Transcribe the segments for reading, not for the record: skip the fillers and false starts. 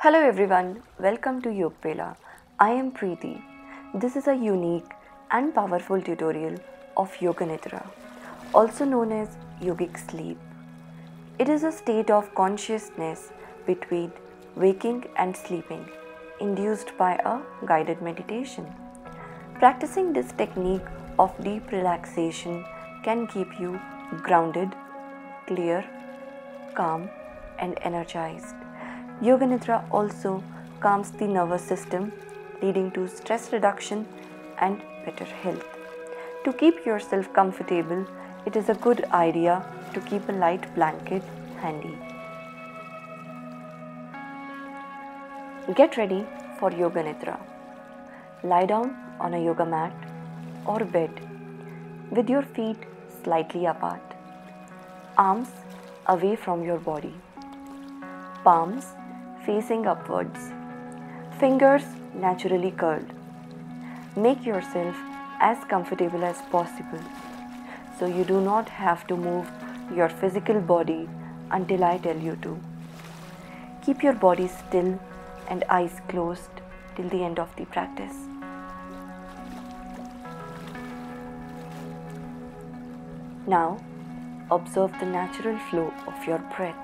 Hello everyone, welcome to Yogbela. I am Preeti. This is a unique and powerful tutorial of Yoga Nidra, also known as Yogic Sleep. It is a state of consciousness between waking and sleeping, induced by a guided meditation. Practicing this technique of deep relaxation can keep you grounded, clear, calm, and energized. Yoga Nidra also calms the nervous system, leading to stress reduction and better health. To keep yourself comfortable, it is a good idea to keep a light blanket handy. Get ready for Yoga Nidra. Lie down on a yoga mat or bed with your feet slightly apart, arms away from your body, palms facing upwards, fingers naturally curled. Make yourself as comfortable as possible so you do not have to move your physical body until I tell you to. Keep your body still and eyes closed till the end of the practice. Now, observe the natural flow of your breath.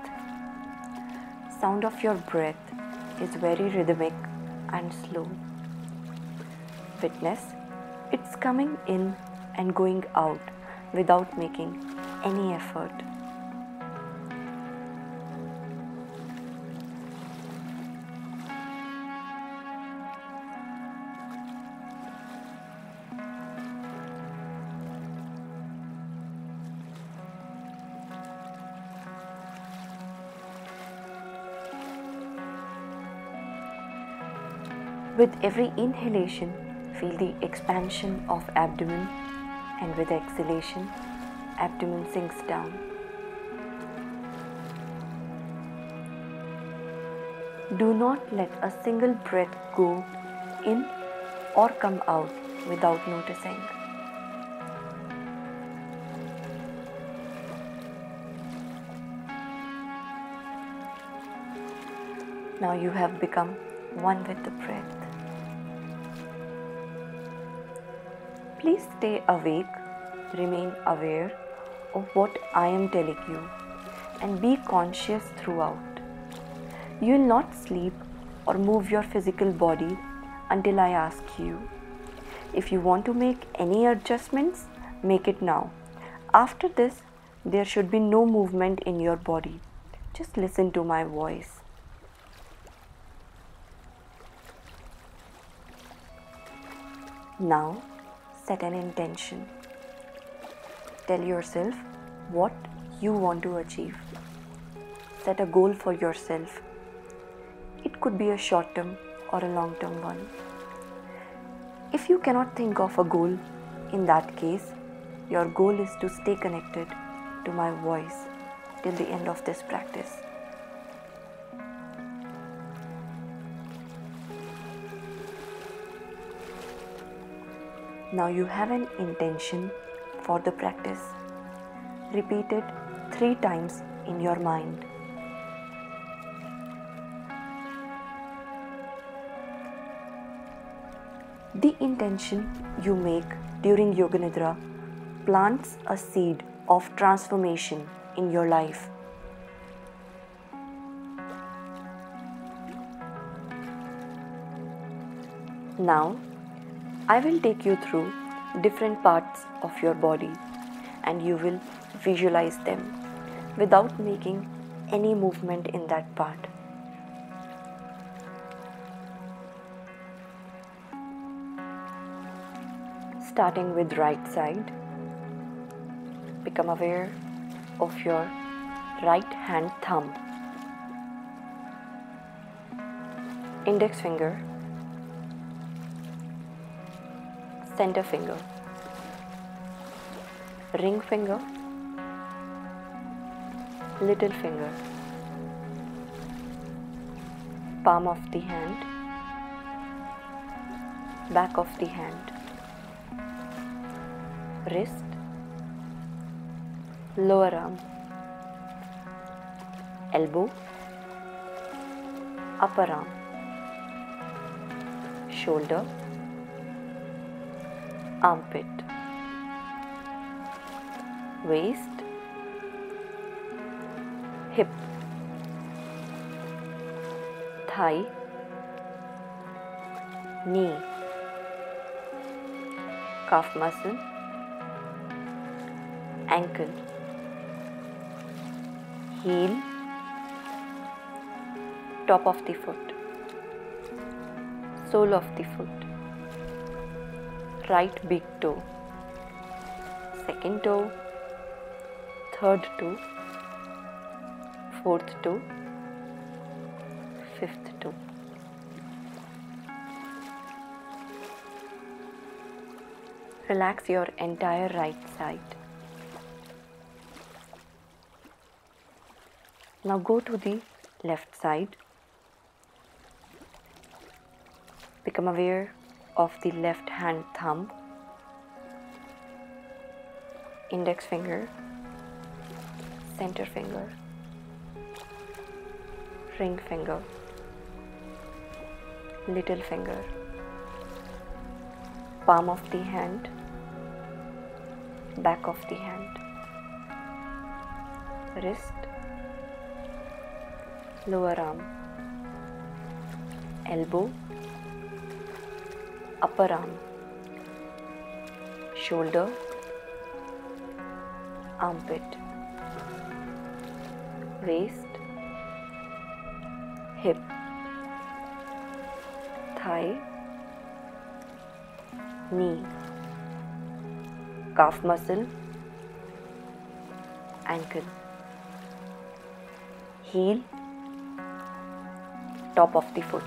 Sound of your breath is very rhythmic and slow. Witness it's coming in and going out without making any effort. With every inhalation, feel the expansion of abdomen, and with exhalation, abdomen sinks down. Do not let a single breath go in or come out without noticing. Now you have become one with the breath. Please stay awake, remain aware of what I am telling you, and be conscious throughout. You will not sleep or move your physical body until I ask you. If you want to make any adjustments, make it now. After this, there should be no movement in your body. Just listen to my voice. Now, set an intention. Tell yourself what you want to achieve. Set a goal for yourself. It could be a short-term or a long-term one. If you cannot think of a goal, in that case, your goal is to stay connected to my voice till the end of this practice. Now you have an intention for the practice. Repeat it 3 times in your mind. The intention you make during Yoga Nidra plants a seed of transformation in your life. Now, I will take you through different parts of your body and you will visualize them without making any movement in that part. Starting with right side, become aware of your right hand thumb, index finger, center finger, ring finger, little finger, palm of the hand, back of the hand, wrist, lower arm, elbow, upper arm, shoulder, armpit, waist, hip, thigh, knee, calf muscle, ankle, heel, top of the foot, sole of the foot, right big toe, second toe, third toe, fourth toe, fifth toe. Relax your entire right side. Now go to the left side. Become aware of the left hand thumb, index finger, center finger, ring finger, little finger, palm of the hand, back of the hand, wrist, lower arm, elbow, upper arm, shoulder, armpit, waist, hip, thigh, knee, calf muscle, ankle, heel, top of the foot,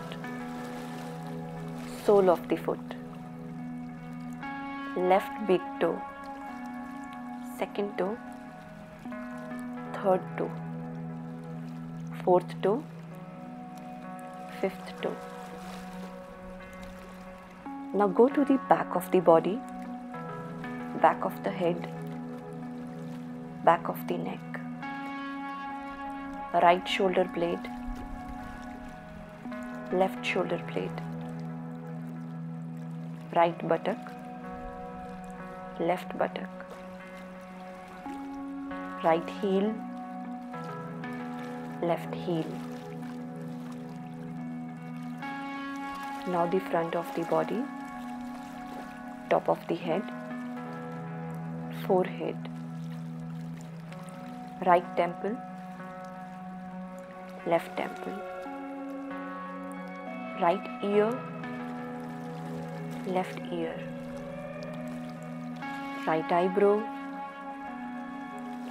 sole of the foot, left big toe, second toe, third toe, fourth toe, fifth toe. Now go to the back of the body, back of the head, back of the neck, right shoulder blade, left shoulder blade, right buttock, left buttock, right heel, left heel. Now the front of the body, top of the head, forehead, right temple, left temple, right ear, left ear, right eyebrow,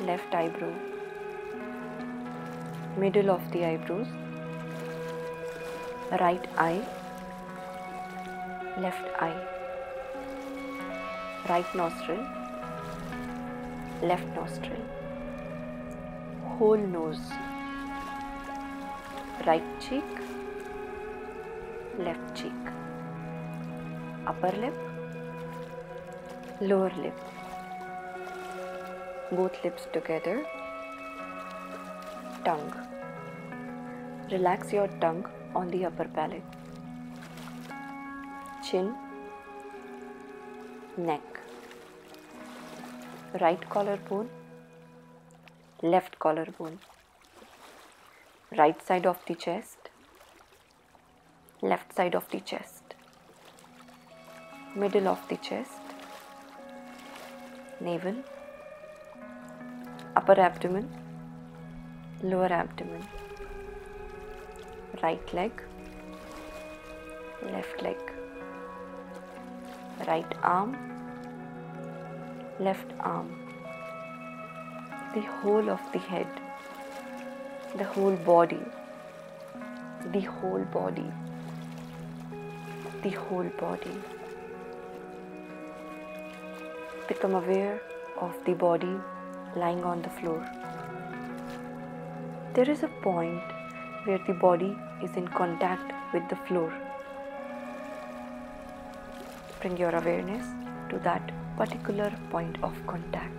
left eyebrow, middle of the eyebrows, right eye, left eye, right nostril, left nostril, whole nose, right cheek, left cheek, upper lip, lower lip, both lips together, tongue. Relax your tongue on the upper palate, chin, neck, right collarbone, left collarbone, right side of the chest, left side of the chest, middle of the chest, navel, upper abdomen, lower abdomen, right leg, left leg, right arm, left arm, the whole of the head, the whole body, the whole body, the whole body. Become aware of the body lying on the floor. There is a point where the body is in contact with the floor. Bring your awareness to that particular point of contact.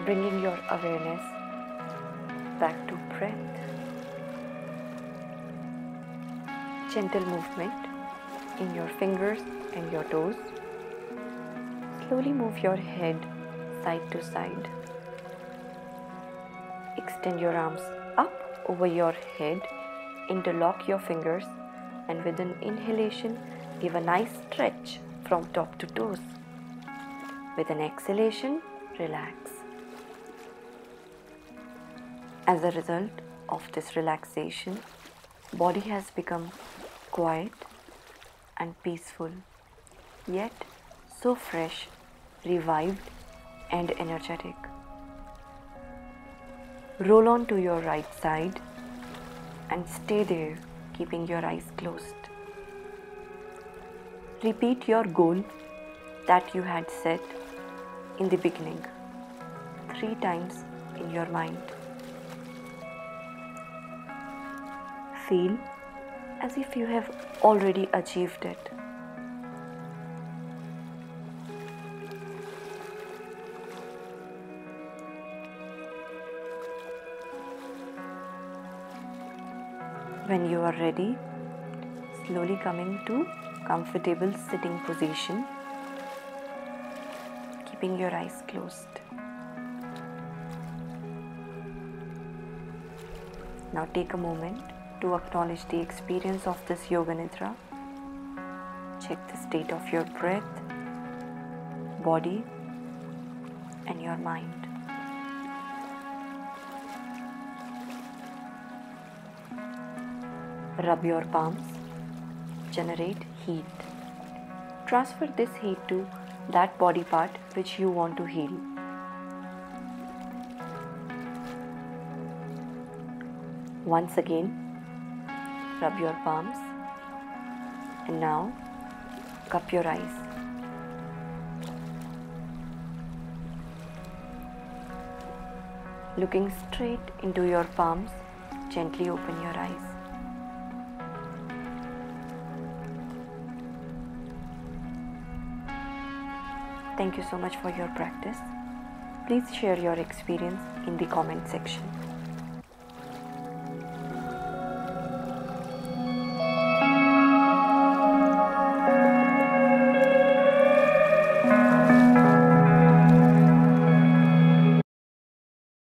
bringing your awareness back to breath. Gentle movement in your fingers and your toes. Slowly move your head side to side. Extend your arms up over your head, interlock your fingers, and with an inhalation, give a nice stretch from top to toes. With an exhalation, relax. As a result of this relaxation, body has become quiet and peaceful, yet so fresh, revived and energetic. Roll on to your right side and stay there, keeping your eyes closed. Repeat your goal that you had set in the beginning 3 times in your mind. Feel as if you have already achieved it. When you are ready, slowly come into comfortable sitting position, keeping your eyes closed. Now take a moment to acknowledge the experience of this Yoga Nidra. Check the state of your breath, body and your mind. Rub your palms, generate heat. Transfer this heat to that body part which you want to heal. Once again, rub your palms and now cup your eyes. Looking straight into your palms, gently open your eyes. Thank you so much for your practice. Please share your experience in the comment section.